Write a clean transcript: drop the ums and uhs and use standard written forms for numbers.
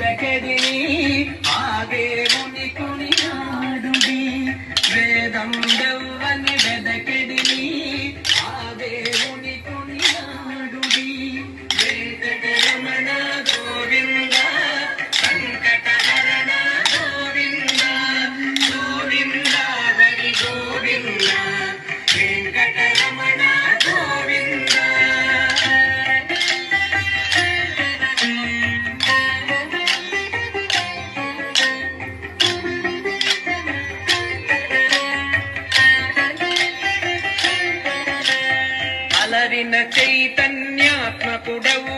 వెదకెడిని ఆ దేవుని కొనియాడుడి వేదం దెవ్వని వెదకెడిని ఆ దేవుని కొనియాడుడి వెంకటరమణ గోవింద సంకటహరణ గోవింద గోవింద హరి గోవింద వెంకటరమణ గోవింద అలరిన చైతన్యాత్మకుడవు